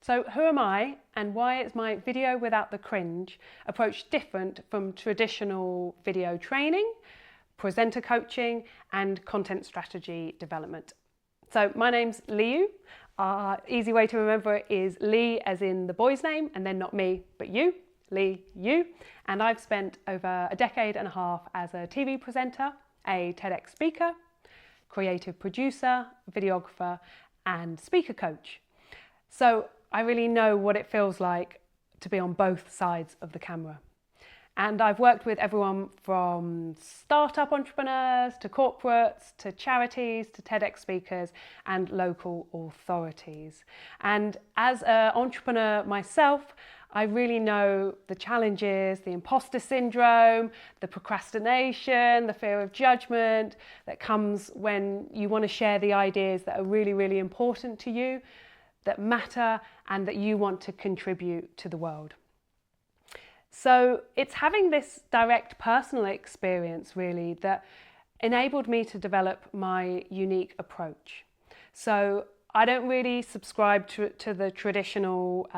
So who am I, and why is my video without the cringe approach different from traditional video training, presenter coaching and content strategy development? So my name's Liu. Easy way to remember it is Lee as in the boy's name, and then not me but you, Lee, you. And I've spent over a decade and a half as a TV presenter, a TEDx speaker, creative producer, videographer and speaker coach. So I really know what it feels like to be on both sides of the camera. And I've worked with everyone from startup entrepreneurs to corporates to charities to TEDx speakers and local authorities. And as an entrepreneur myself, I really know the challenges, the imposter syndrome, the procrastination, the fear of judgment that comes when you want to share the ideas that are really, really important to you, that matter, and that you want to contribute to the world. So it's having this direct personal experience really that enabled me to develop my unique approach. So I don't really subscribe to the traditional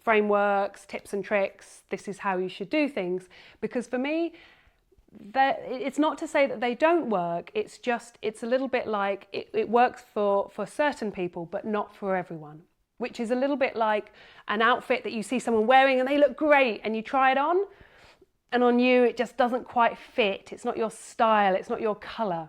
frameworks, tips and tricks, this is how you should do things, because for me, it's not to say that they don't work, it's a little bit like it works for certain people, but not for everyone. Which is a little bit like an outfit that you see someone wearing and they look great and you try it on, and on you it just doesn't quite fit. It's not your style, it's not your colour.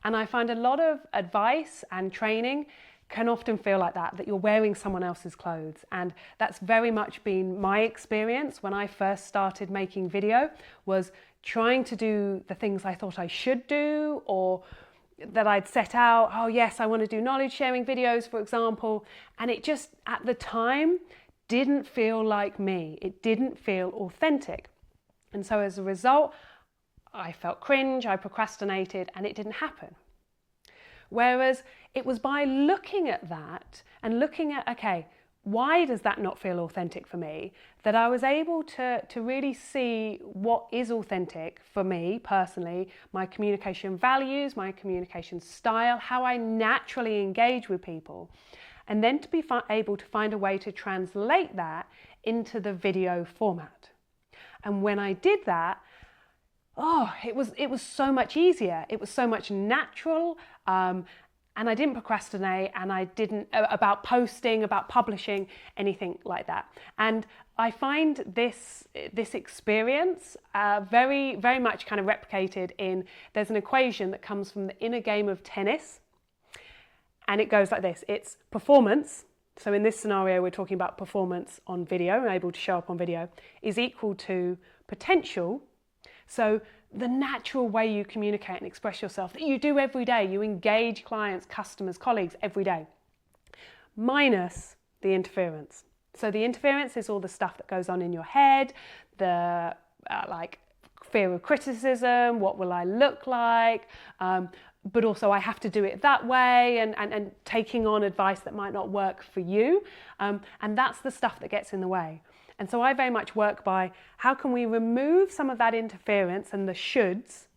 And I find a lot of advice and training can often feel like that you're wearing someone else's clothes. And that's very much been my experience when I first started making video, was trying to do the things I thought I should do, or that I'd set out, oh yes, I want to do knowledge sharing videos, for example, and it just at the time didn't feel like me. It didn't feel authentic. And so as a result, I felt cringe, I procrastinated, and it didn't happen. Whereas it was by looking at that and looking at, okay, why does that not feel authentic for me, that I was able to really see what is authentic for me personally, my communication values, my communication style, how I naturally engage with people, and then to be able to find a way to translate that into the video format. And when I did that, it was so much easier. It was so much natural. And I didn't procrastinate, and I didn't about posting, about publishing, anything like that. And I find this experience very, very much kind of replicated in, there's an equation that comes from the inner game of tennis, and it goes like this. It's performance, so in this scenario we're talking about performance on video, and able to show up on video, is equal to potential, so the natural way you communicate and express yourself that you do every day, you engage clients, customers, colleagues every day, minus the interference. So the interference is all the stuff that goes on in your head, the like fear of criticism, what will I look like, but also I have to do it that way, and taking on advice that might not work for you, and that's the stuff that gets in the way. And so I very much work by how can we remove some of that interference and the shoulds,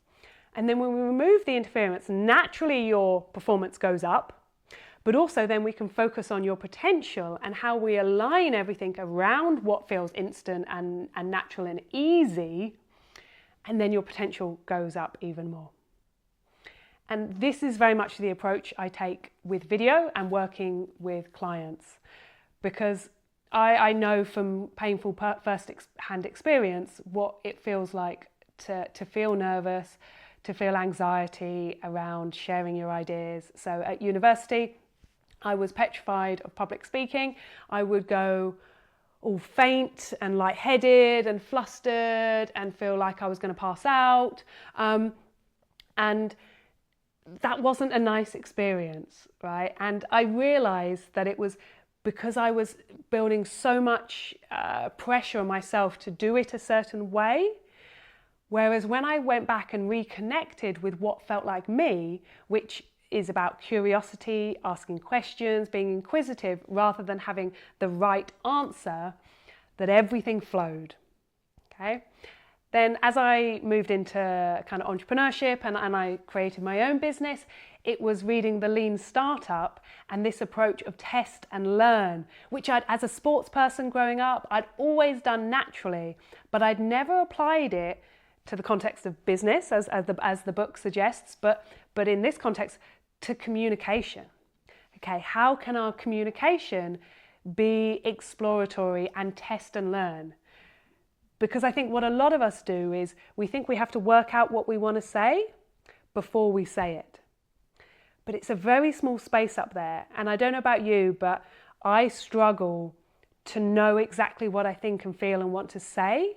and then when we remove the interference, naturally your performance goes up, but also then we can focus on your potential and how we align everything around what feels instant and natural and easy, and then your potential goes up even more. And this is very much the approach I take with video and working with clients, because I know from painful first-hand experience what it feels like to feel nervous, to feel anxiety around sharing your ideas. So at university, I was petrified of public speaking. I would go all faint and lightheaded and flustered and feel like I was going to pass out. And that wasn't a nice experience, right? And I realized that it was because I was building so much pressure on myself to do it a certain way. Whereas when I went back and reconnected with what felt like me, which is about curiosity, asking questions, being inquisitive, rather than having the right answer, that everything flowed, okay? Then as I moved into kind of entrepreneurship and I created my own business, it was reading The Lean Startup and this approach of test and learn, which as a sports person growing up, I'd always done naturally, but I'd never applied it to the context of business as the book suggests, but in this context to communication. Okay, how can our communication be exploratory and test and learn? Because I think what a lot of us do is we think we have to work out what we want to say before we say it. But it's a very small space up there. And I don't know about you, but I struggle to know exactly what I think and feel and want to say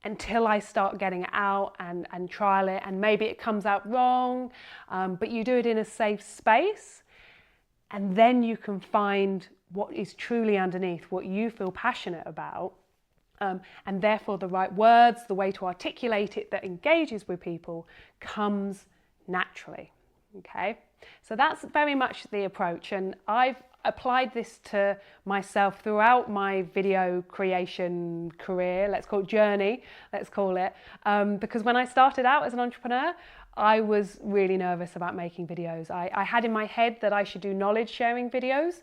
until I start getting it out and trial it. And maybe it comes out wrong, but you do it in a safe space. And then you can find what is truly underneath, what you feel passionate about. And therefore the right words, the way to articulate it that engages with people comes naturally, okay? So that's very much the approach, and I've applied this to myself throughout my video creation career, let's call it journey, because when I started out as an entrepreneur, I was really nervous about making videos. I had in my head that I should do knowledge sharing videos,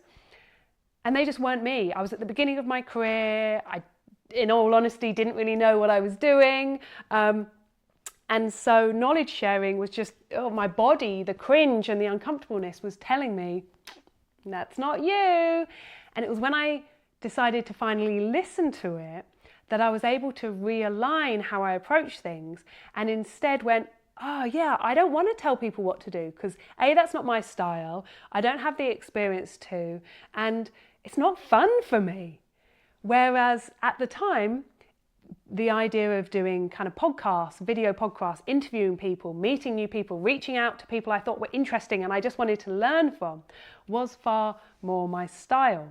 and they just weren't me. I was at the beginning of my career. I, in all honesty, didn't really know what I was doing. And so knowledge sharing was just, my body, the cringe and the uncomfortableness was telling me, that's not you. And it was when I decided to finally listen to it that I was able to realign how I approach things, and instead went, oh yeah, I don't want to tell people what to do, because A, that's not my style. I don't have the experience to, and it's not fun for me. Whereas at the time, the idea of doing kind of podcasts, video podcasts, interviewing people, meeting new people, reaching out to people I thought were interesting and I just wanted to learn from was far more my style.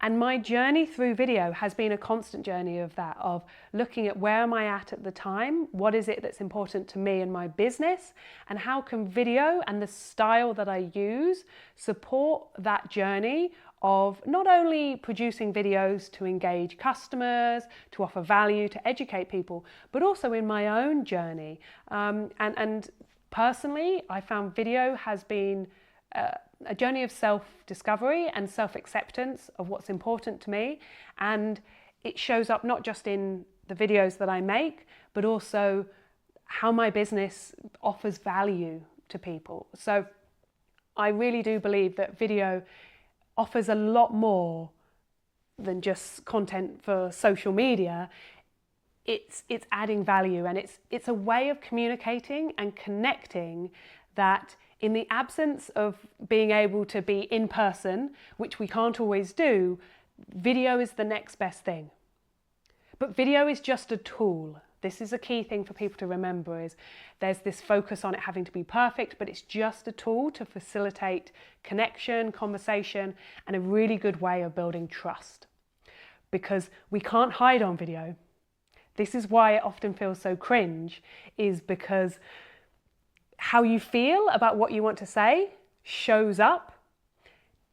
And my journey through video has been a constant journey of that, of looking at where am I at the time, what is it that's important to me and my business, and how can video and the style that I use support that journey of not only producing videos to engage customers, to offer value, to educate people, but also in my own journey. And personally, I found video has been a journey of self-discovery and self-acceptance of what's important to me. And it shows up not just in the videos that I make, but also how my business offers value to people. So I really do believe that video offers a lot more than just content for social media. It's adding value, and it's a way of communicating and connecting that in the absence of being able to be in person, which we can't always do, video is the next best thing. But video is just a tool. This is a key thing for people to remember, is there's this focus on it having to be perfect, but it's just a tool to facilitate connection, conversation, and a really good way of building trust. Because we can't hide on video. This is why it often feels so cringe, is because how you feel about what you want to say shows up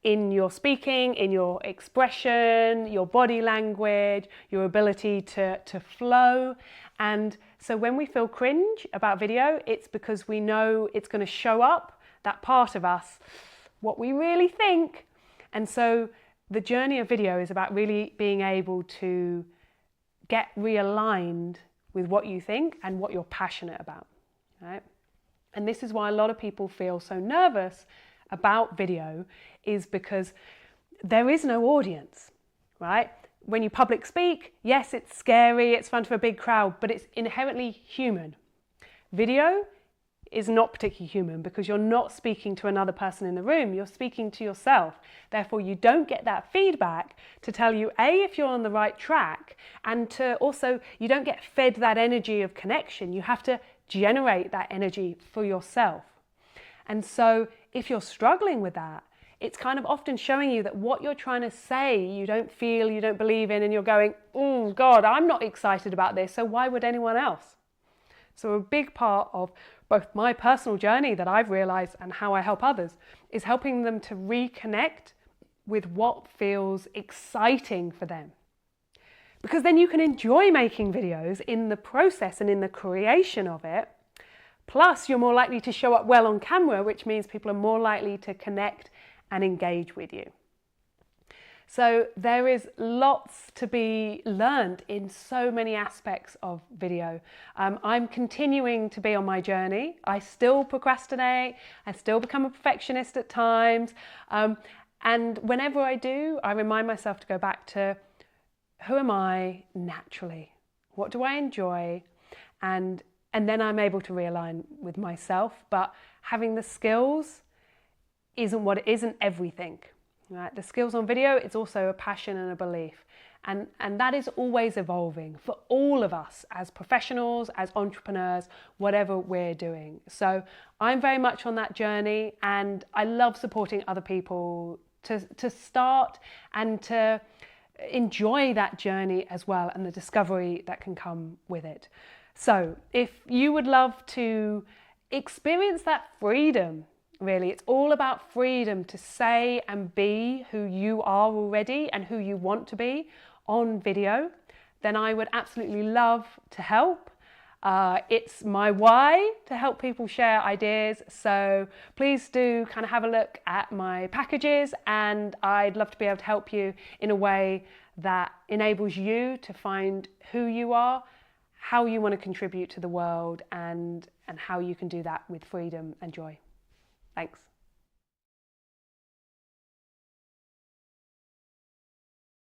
in your speaking, in your expression, your body language, your ability to flow. And so when we feel cringe about video, it's because we know it's going to show up, that part of us, what we really think. And so the journey of video is about really being able to get realigned with what you think and what you're passionate about, right? And this is why a lot of people feel so nervous about video, is because there is no audience, right? When you public speak, yes, it's scary, it's fun for a big crowd, but it's inherently human. Video is not particularly human because you're not speaking to another person in the room, you're speaking to yourself. Therefore, you don't get that feedback to tell you, A, if you're on the right track, and to also, you don't get fed that energy of connection. You have to generate that energy for yourself. And so if you're struggling with that, it's kind of often showing you that what you're trying to say, you don't feel, you don't believe in, and you're going, oh God, I'm not excited about this, so why would anyone else? So a big part of both my personal journey that I've realized and how I help others is helping them to reconnect with what feels exciting for them. because then you can enjoy making videos in the process and in the creation of it. Plus, you're more likely to show up well on camera, which means people are more likely to connect and engage with you. So there is lots to be learned in so many aspects of video. I'm continuing to be on my journey. I still procrastinate. I still become a perfectionist at times. And whenever I do, I remind myself to go back to who am I naturally? What do I enjoy? And then I'm able to realign with myself. But having the skills isn't everything. Right? The skills on video, it's also a passion and a belief. And that is always evolving for all of us as professionals, as entrepreneurs, whatever we're doing. So I'm very much on that journey, and I love supporting other people to start and to enjoy that journey as well, and the discovery that can come with it. So if you would love to experience that freedom, really, it's all about freedom to say and be who you are already and who you want to be on video, then I would absolutely love to help. It's my why to help people share ideas. So please do kind of have a look at my packages, and I'd love to be able to help you in a way that enables you to find who you are, how you want to contribute to the world, and how you can do that with freedom and joy. Thanks.